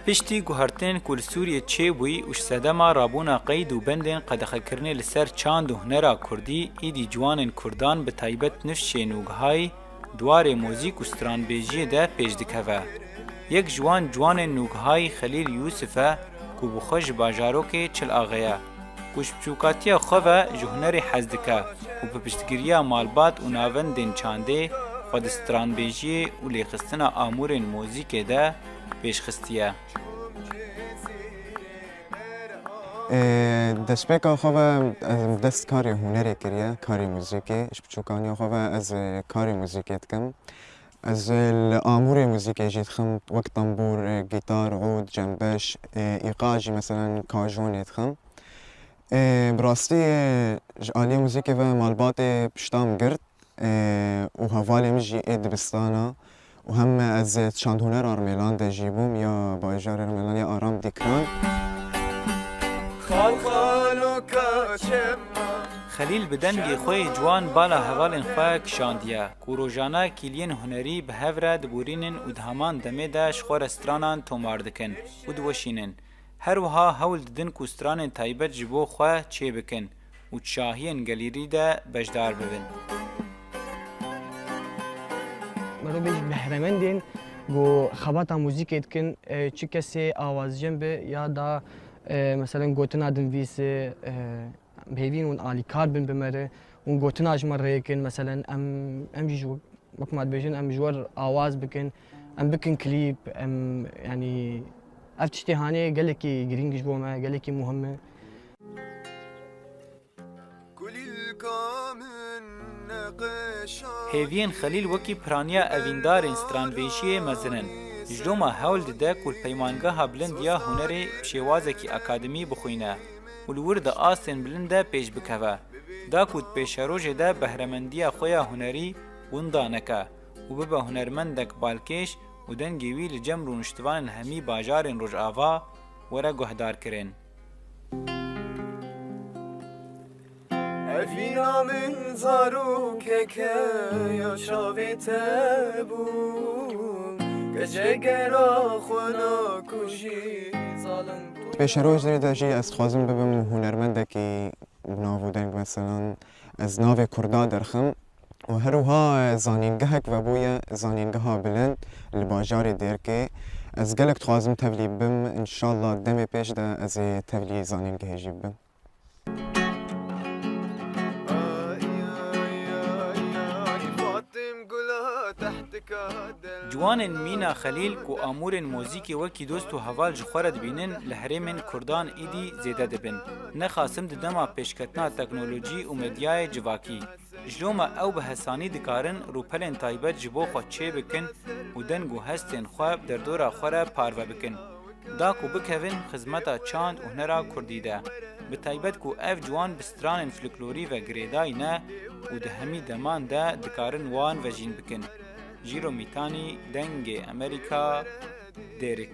پشتی گوهرتن کل سوریه چه بوی وش سدما رابونا قید و بندن قدخل کرنه لسر چاند و هنرا کردی ایدی جوانن کردان به تایبت نفس شنوگهای دوار موزیک و سترانبیجی ده پیش دکوه. یک جوان نوگهای خلیل یوسفه که بخوش باجاروک چل آغیه. کش بچوکاتیا خواه جهنر حزدکه و پشتگیریا مالبات و ناوندن چانده خود سترانبیجی و لیخستنا آمورن موزیک ده پیش خستیه. دشبک خواه دست کاری هنری کریه کاری موزیکی اش بچوکانی خواه از کاری موزیکیت کم از الامور موزیکی جیت خم وقت طنبور گیتار عود جنبش ایقاجی مثلا کاجونیت خم براستی آلی موزیکی و مالبات پشتام گرد و هوالی مجی اید بستانا و هم از چند هنر آرمیلان ده جیبوم یا با اجار آرمیلان یا آرام دیکران خلیل بدنگی خوی جوان بالا هوالن خواه کشاندیه که روژانا کلین هنری به هفره دبورینن و دهمان دمه ده شخور استرانان توماردکن و دوشینن. هر وها هول ددن که استرانن تایبت جبو خواه چه بکن و تشاهین گلیری ده بجدار ببن. مرو بیش بهرمندین گو خباتا موزیک ایدکن چی کسی آواز جنبه یا دا مثلا گوتنا دنویس بهوین اون آلی کار بن بمره اون گوتنا اجمر ریکن مثلا ام جو وقت بیشن ام جوار آواز بکن ام بکن کلیپ ام يعني افتشتي هاني قال لك جرينجش بوما قال لك مهمه هیوین خلیل وکی پرانیا اویندار استرانبیشی مزنن جلوما هول ده کل پیمانگاه بلند یا هنر شوازکی اکادمی بخوینه ولورد آسن بلنده پیش بکوه دا کود پیش روژ ده بهرمندی خویا هنری وندانکه و ببه هنرمندک بالکش و دنگیوی لجم رونشتوان همی باجارن روژ آوا ورا گهدار کرن. افینا من زارو که یا شاویت بوم گجه گرا خونا کشی ظالم پیش روز داشتی از خوازم ببم هنرمنده که ناودنگ مثلا از ناو کردا درخم و هروها زانینگهک و بویا زانینگه ها بلند لباجار دیر که از گلک خوازم تولی بم انشالله دم پیش ده از تولی زانینگه جیب بم. جوانن مینا خلیل کو امورن موزیکی وکی دوست و حوال جخورد بینن لحرمن کردان ایدی زیده دبن نخاسم ددما پیشکتنا تکنولوژی و مدیای جواکی جلوما او به حسانی دکارن رو پلن تایبت جبو خود چه بکن و دنگو هستن خواب در دورا خوره پارو بکن دا کو بکوین خدمتا چاند و هنرا کردیده به تایبت کو اف جوان بستران فلکلوری و گریدای نه و ده همی دمان ده دکارن وان و جین بکن جیرو میتانی دنگ امریکا دیرک